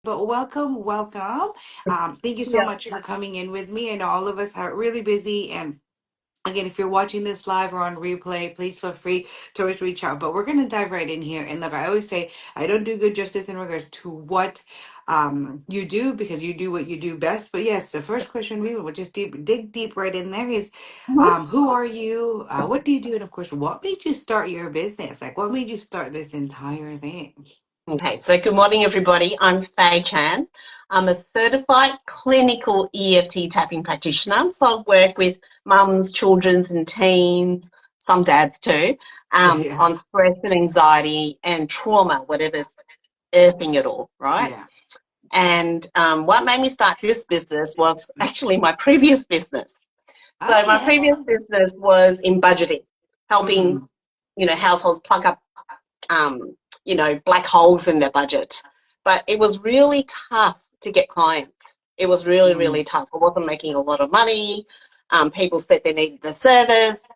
But welcome, welcome. Thank you so Yeah. much for coming in with me. I know all of us are really busy. And again, if you're watching this live or on replay, please feel free to always reach out. But we're going to dive right in here. And look, I always say I don't do good justice in regards to what you do because you do what you do best. But yes, the first question we will just dig deep right in there is Mhm. who are you? What do you do? And of course, what made you start your business? Like, what made you start this entire thing? Okay, so good morning, everybody. I'm Faye Chan. I'm a certified clinical EFT tapping practitioner. So I work with mums, children, and teens, some dads too, Yeah, yeah, on stress and anxiety and trauma, whatever's earthing it all, right? yeah. And what made me start this business was actually my previous business. Oh, So my yeah. previous business was in budgeting, helping, Mm-hmm. households plug up um, black holes in their budget. But it was really tough to get clients. It was really, Mm-hmm. really tough. I wasn't making a lot of money. People said they needed the service,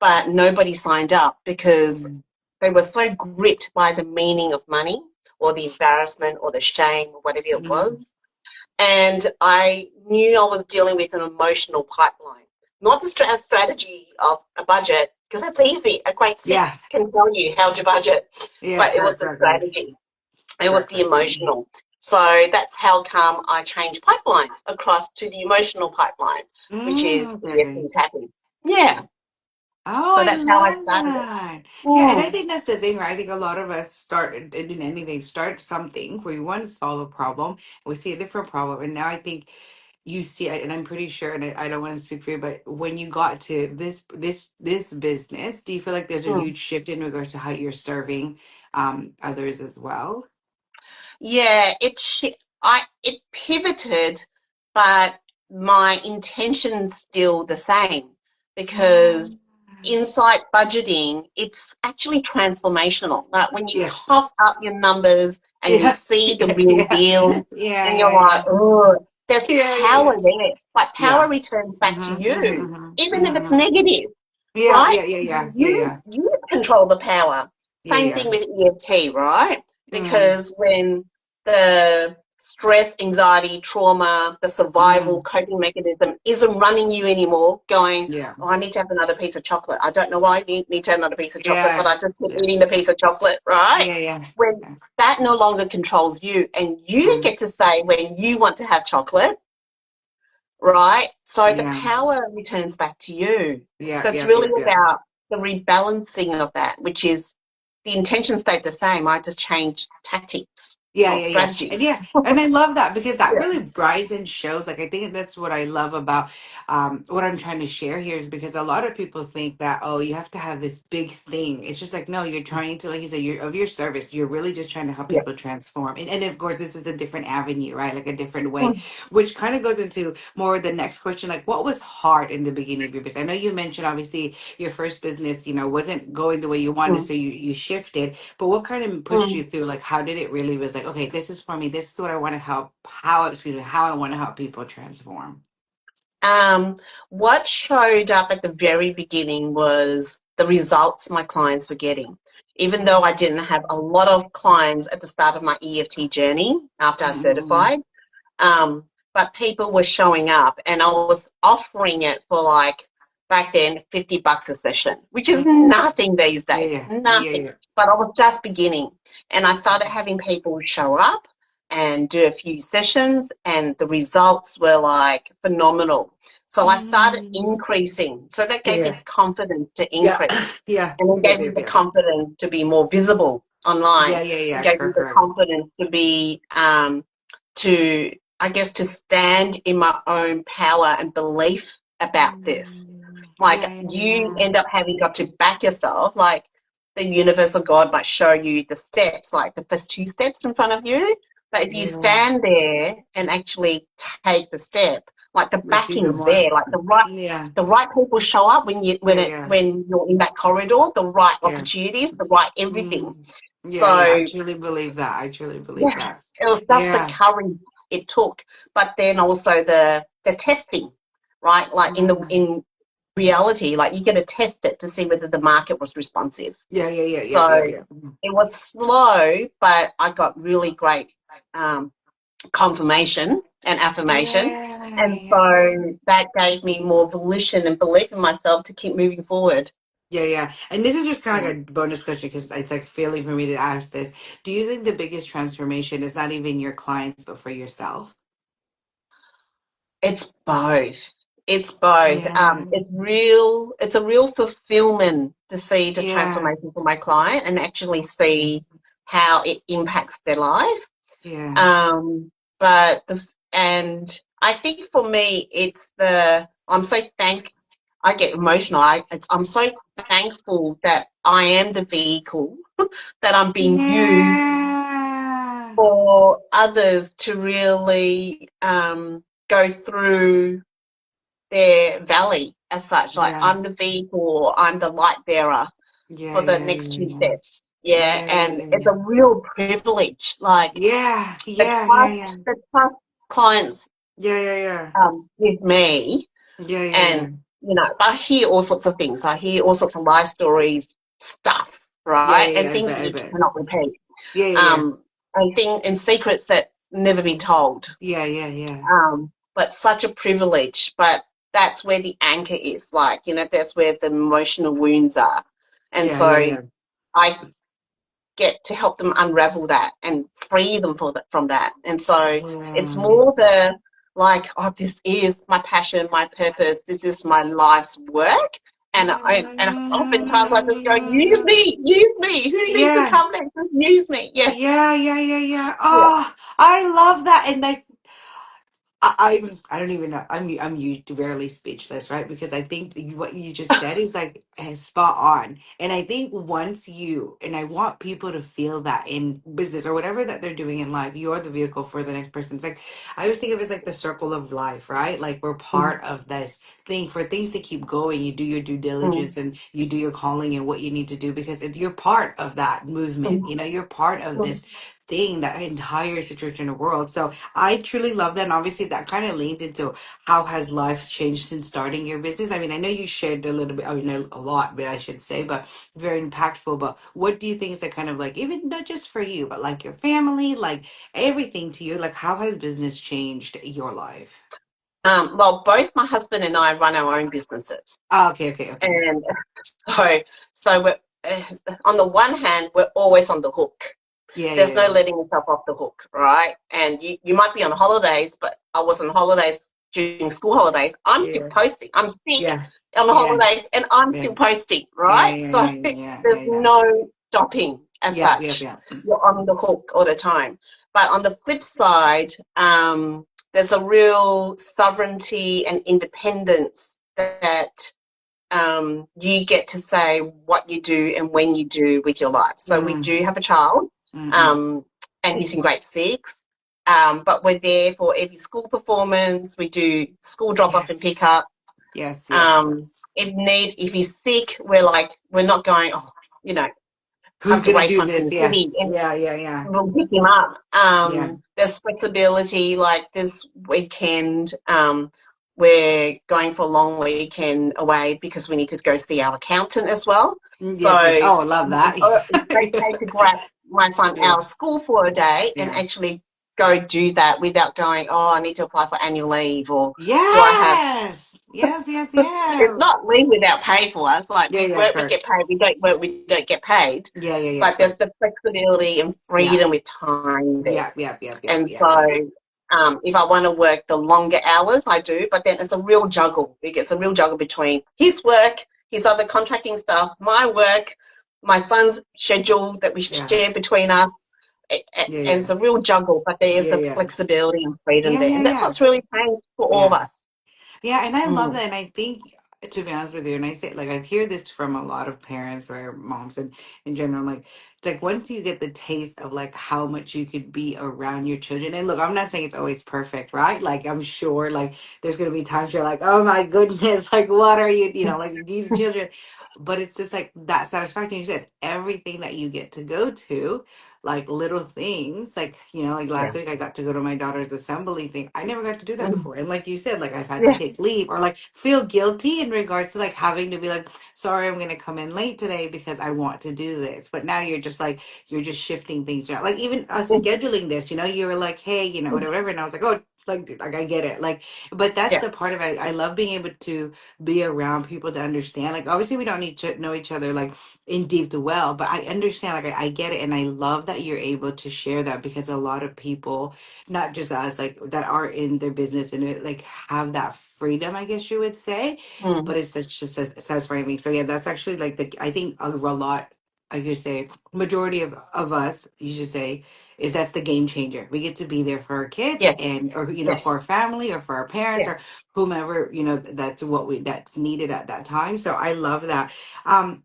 but nobody signed up because they were so gripped by the meaning of money or the embarrassment or the shame or whatever it Mm-hmm. was. And I knew I was dealing with an emotional pipeline, not the strategy of a budget, because that's easy. A grade Yeah, six can tell you how to budget, yeah, but it was correct, the correct, correct, strategy. It was correct, the correct. emotional. So that's how come I changed pipelines across to the emotional pipeline, which is Okay. EFT tapping. Yeah. Oh, So I that's how I love started it. that. Yeah, and I Mm, think that's the thing, right? I think a lot of us start in anything, start something where we want to solve a problem. We see a different problem, and now I think you see, and I'm pretty sure, and I don't want to speak for you, but when you got to this business, do you feel like there's a mm. huge shift in regards to how you're serving others as well? Yeah, it pivoted, but my intention's still the same Yeah. because insight budgeting, it's actually transformational. Like when you Yes. top up your numbers and you Yeah. see the Yeah. real Yeah. deal, Yeah. and you're Yeah. like, Yeah. oh, there's Yeah. Yeah. power Yeah. there. Like power Yeah. returns back to Mm-hmm, mm-hmm, you, mm-hmm, even if it's mm-hmm. negative, Yeah, right? yeah, yeah, yeah, yeah, You yeah, you control the power. yeah, Same yeah. thing with EFT, right? Mm, Because when the stress, anxiety, trauma, the survival mm, coping mechanism isn't running you anymore, going, yeah, oh, I need to have another piece of chocolate. I don't know why I need to have another piece of chocolate, but yeah, I just keep yeah, eating the piece of chocolate, right? yeah, yeah, When yeah. that no longer controls you, and you Mm, get to say when you want to have chocolate, right? So the yeah, power returns back to you. yeah, So it's yeah, yeah, really yeah. about the rebalancing of that, which is the intention stayed the same. I just changed tactics Yeah, or yeah, yeah. And strategies. yeah, and I love that because that Yeah. really brides and shows. Like I think that's what I love about what I'm trying to share here is because a lot of people think that, oh, you have to have this big thing. It's just like, no, you're trying to, like you said, you're of your service, you're really just trying to help Yeah. people transform. And of course this is a different avenue, right? Like a different way, Mm, which kind of goes into more the next question, like what was hard in the beginning of your business? I know you mentioned obviously your first business, wasn't going the way you wanted, mm, so you shifted, but what kind of pushed you mm. through? Like, how did it really was like, okay, this is for me. This is what I want to help. How, excuse me, how I want to help people transform. Um, what showed up at the very beginning was the results my clients were getting. Even though I didn't have a lot of clients at the start of my EFT journey after I Mm-hmm. certified, but people were showing up and I was offering it for like back then $50 a session, which is nothing these Yeah, days, yeah, yeah, nothing. yeah. But I was just beginning and I started having people show up and do a few sessions and the results were like phenomenal. So I started Mm. increasing. So that gave me Yeah, the confidence to yeah, increase. yeah, And it yeah, gave me yeah, the yeah, confidence to be more visible yeah, online. yeah, It yeah. gave me Correct, the correct. confidence to be to, I guess, to stand in my own power and belief about this. Like Yeah, yeah, you yeah. end up having got to back yourself, like the universe or God might show you the steps, like the first two steps in front of you. But if you Yeah. stand there and actually take the step, like the You'll see the backing's more. there, like Yeah, the right people show up when yeah, yeah, you're in that corridor, the right yeah. opportunities, the right everything. Mm. Yeah, yeah. I So truly believe that. I truly believe yeah, that. it was just the Yeah. courage it took, but then also the testing, right? Like Mm. in reality, like you got to test it to see whether the market was responsive. Yeah, yeah, yeah, yeah, So yeah, yeah. it was slow, but I got really great. Um, confirmation and affirmation. Yeah, And yeah, yeah. so that gave me more volition and belief in myself to keep moving forward. Yeah, yeah. And this is just kind of Yeah. like a bonus question because it's like feeling for me to ask this. Do you think the biggest transformation is not even your clients, but for yourself? It's both. It's both. Yeah, It's a real fulfillment to see the yeah, transformation for my client and actually yeah, see how it impacts their life. yeah, Um, but and I think for me, it's I'm so I get emotional. I'm so thankful that I am the vehicle that I'm being used yeah, for others to really go through their valley as such. Like yeah, I'm the vehicle or I'm the light bearer yeah, for the yeah, next two yeah, steps. Yeah, yeah, and yeah, it's yeah, a real privilege. Like yeah, yeah, yeah, yeah, the trust clients yeah, yeah, yeah, with me, yeah, yeah, yeah, and I hear all sorts of things. I hear all sorts of life stories, stuff, yeah, right, yeah, and yeah, I things bet, that I you bet. cannot repeat, Yeah, yeah, yeah, um, and secrets that never been told. yeah, yeah, yeah, But such a privilege. But that's where the anchor is. Like that's where the emotional wounds are, and yeah, so yeah, yeah, I get to help them unravel that and free them from that. And so it's yeah. more the like, oh, this is my passion, my purpose. This is my life's work. And oftentimes I just go, use me. Who needs to Yeah, come next? Just use me. Yeah, yeah, yeah, yeah, yeah. yeah. Oh, I love that. And like I don't even know. I'm rarely speechless, right? Because I think what you just said is like spot on. And I think once you and I want people to feel that in business or whatever that they're doing in life, you're the vehicle for the next person. It's like I always think of it as like the circle of life, right? Like we're Mm, part of this thing for things to keep going. You do your due mm, diligence and you do your calling and what you need to do because you're part of that movement. mm, You're part of mm, this thing, that entire situation in the world. So I truly love that. And obviously that kind of leans into how has life changed since starting your business. I mean, I know you shared a little bit, I mean, a lot, but I should say, but very impactful. But what do you think is that kind of like, even not just for you, but like your family, like everything to you, like how has business changed your life? well, both my husband and I run our own businesses, Oh, okay, okay, okay. and so we're on the one hand we're always on the hook. Yeah, There's yeah, no yeah. letting yourself off the hook, right? And you might be on holidays, but I was on holidays during school holidays. I'm still Yeah, posting. I'm sick yeah, on the yeah, holidays, and I'm yeah, still posting, yeah, right? yeah, So yeah, yeah, there's yeah, yeah. no stopping as Yeah, yeah, such. yeah. You're on the hook all the time. But on the flip side, there's a real sovereignty and independence that you get to say what you do and when you do with your life. So we Mm, do have a child, mm, mm. um, and he's in grade six. But we're there for every school performance. We do school drop off and pick Yes. up. Yes, yes, yes. If he's sick, we're not going. Oh, Who's have to gonna race do home from this? the Yeah. city, and Yeah, yeah, yeah. we'll pick him up. Yeah. There's flexibility. Like this weekend, we're going for a long weekend away because we need to go see our accountant as well. So Yes, yes. Oh, I love that. it's okay to grab my son Yeah. out of school for a day and Yeah. actually go do that without going, oh, I need to apply for annual leave, or do I have Yes. Yes, yes, it's yes. not leave without pay for us. Like Yeah, we yeah, work, we get correct. paid. We don't work, we don't get paid. Yeah, yeah, yeah, But there's correct. the flexibility and Yeah. freedom with time there. Yeah, yeah, yeah, yeah, And yeah, so yeah. if I want to work the longer hours, I do. But then it's a real juggle. It gets a real juggle between his work, his other contracting stuff, my work, my son's schedule that we Yeah. share between us. Yeah, And yeah. it's a real juggle, but there is Yeah, a yeah. flexibility and freedom Yeah, there. yeah, And that's yeah. what's really changed for all of Yeah. us. Yeah, and I love Mm. that. And I think, to be honest with you, and I say, like, I hear this from a lot of parents or moms and in general, like, it's like once you get the taste of like how much you could be around your children. And look, I'm not saying it's always perfect, right? Like, I'm sure, like, there's going to be times you're like, oh my goodness, like, what are you, like these children. But it's just like that satisfaction. You said everything that you get to go to. like little things, like, like Yeah. last week I got to go to my daughter's assembly thing. I never got to do that Mm. before. And like you said, like I've had to Yeah. take leave or like feel guilty in regards to like having to be like, sorry, I'm going to come in late today because I want to do this. But now you're just like, you're just shifting things around. Like even us Mm. scheduling this, you were like, hey, whatever. And I was like, oh, like I get it. Like, but that's Yeah. the part of it. I love being able to be around people to understand. Like, obviously, we don't need to know each other like in deep the well, but I understand. Like, I get it, and I love that you're able to share that because a lot of people, not just us, like that are in their business and like have that freedom, I guess you would say. But Mm. it's just a satisfying thing. So yeah, that's actually like the I think a lot. I could say majority of us, you should say, is that's the game changer. We get to be there for our kids Yes. and or for Yes. our family or for our parents Yeah. or whomever, that's what we that's needed at that time. So I love that.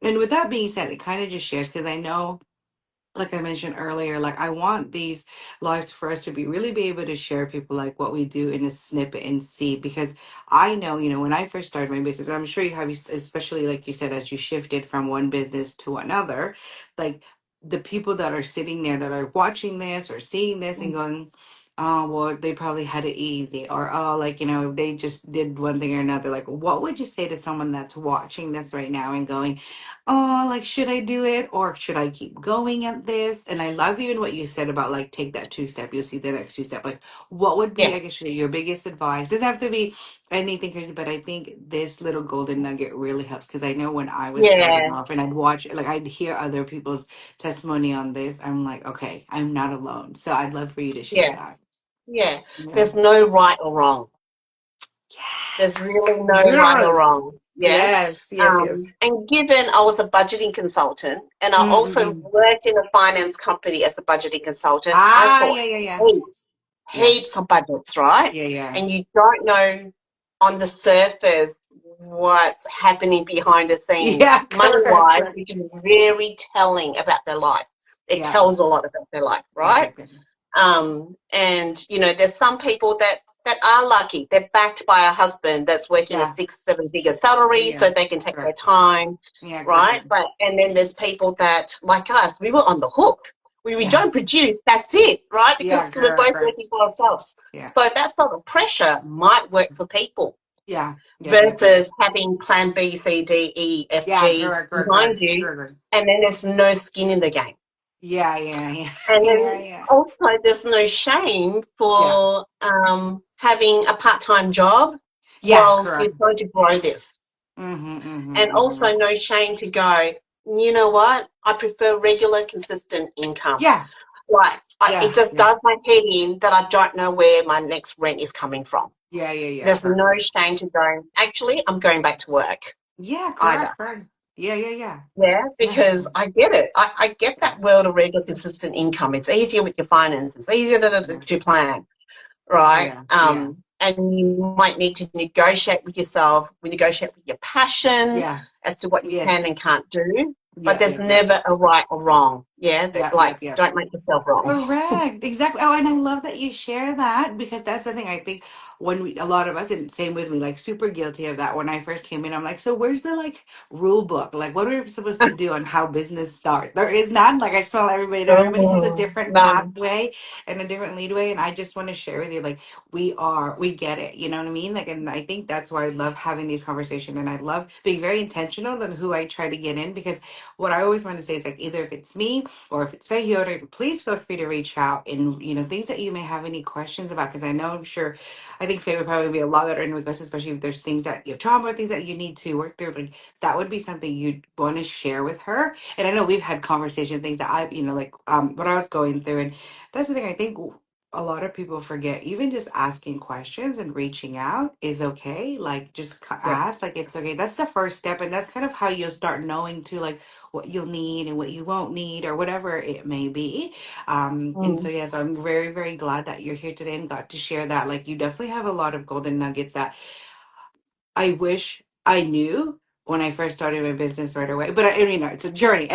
And with that being said, it kind of just shares because I know, like I mentioned earlier, like I want these lives for us to be able to share people like what we do in a snippet and see because I know, when I first started my business, I'm sure you have, especially like you said, as you shifted from one business to another, like the people that are sitting there that are watching this or seeing this and Mm. going, oh, well, they probably had it easy, or oh, like, they just did one thing or another. Like, what would you say to someone that's watching this right now and going, oh, like, should I do it or should I keep going at this? And I love you in what you said about like take that two step, you'll see the next two step. Like, what would be, Yeah. I guess, your biggest advice? Doesn't have to be anything crazy, but I think this little golden nugget really helps because I know when I was starting Yeah. off and I'd watch, like, I'd hear other people's testimony on this, I'm like, okay, I'm not alone. So I'd love for you to share Yeah. that. Yeah. Yeah. There's no right or wrong. There's Yes. really no right or Yes. wrong. Yeah. Yes. Yes. Yes. And given I was a budgeting consultant and I also Mm-mm-mm. worked in a finance company as a budgeting consultant, I Ah, saw yeah, yeah, yeah. heaps, Yeah. heaps of budgets, right? Yeah, yeah. And you don't know on the surface what's happening behind the scenes, Yeah, money correct, wise, correct. which is very telling about their life. It Yeah, tells a lot about their life, right? exactly. And there's some people that are lucky. They're backed by a husband that's working a Yeah, 6, 7 figure salary, yeah, so they can take their correct. time, Yeah, correct, right? correct. But and then there's people that, like us, we were on the hook. We Yeah, don't produce, that's it, right? yeah, Because we're correct, both correct. working for ourselves. Yeah, So that sort of pressure might work for people yeah, yep, yep, yep. versus having plan B, C, D, E, F, Yeah, G correct, correct, behind correct, you, correct. and then there's no skin in the game. Yeah, yeah, yeah, And yeah, then yeah, also, there's no shame yeah. for having a part-time job Yeah, whilst you're correct. trying to grow this. Mm-hmm, mm-hmm, And mm-hmm. also, no shame to go, you know what? I prefer regular, consistent income. Yeah, Like, it yeah, just yeah, does my head in that I don't know where my next rent is coming from. yeah, yeah, yeah, There's correct, no correct. shame to go, actually, I'm going back to work Yeah, either. correct, correct. Yeah, yeah, yeah. Yeah, because Exactly. I get it. I get Yeah, that world of regular, consistent income. It's easier with your finances, easier yeah, to plan, right? yeah, yeah, And you might need to negotiate with yourself, we negotiate with your passion yeah. as to what you can Yes. and can't do. But Yep, there's yep, yep. never a right or wrong. Yeah, Yep, like, yep, yep. don't make yourself wrong. Correct. Exactly. Oh, and I love that you share that because that's the thing. I think when a lot of us, and same with me, like super guilty of that. When I first came in, I'm like, so where's the like rule book? Like, what are we supposed to do on how business starts? There is none. Like, I smell everybody. Everybody has a Oh, different none. pathway and a different leadway. And I just want to share with you, like, we get it. You know what I mean? Like, and I think that's why I love having these conversations and I love being very intentional on who I try to get in because what I always want to say is like, either if it's me, or if it's Fahiyori, please feel free to reach out and things that you may have any questions about because I know I'm sure I think Faye would probably be a lot better in regards, especially if there's things that you have trauma or things that you need to work through. Like that would be something you'd want to share with her. And I know we've had conversation things that I like what I was going through, and that's the thing I think a lot of people forget. Even just asking questions and reaching out is okay. Like just Yeah. ask, like it's okay. That's the first step, and that's kind of how you'll start knowing too, like what you'll need and what you won't need or whatever it may be. And so Mm. yes, I'm very, very glad that you're here today and got to share that. Like you definitely have a lot of golden nuggets that I wish I knew when I first started my business right away. But it's a journey.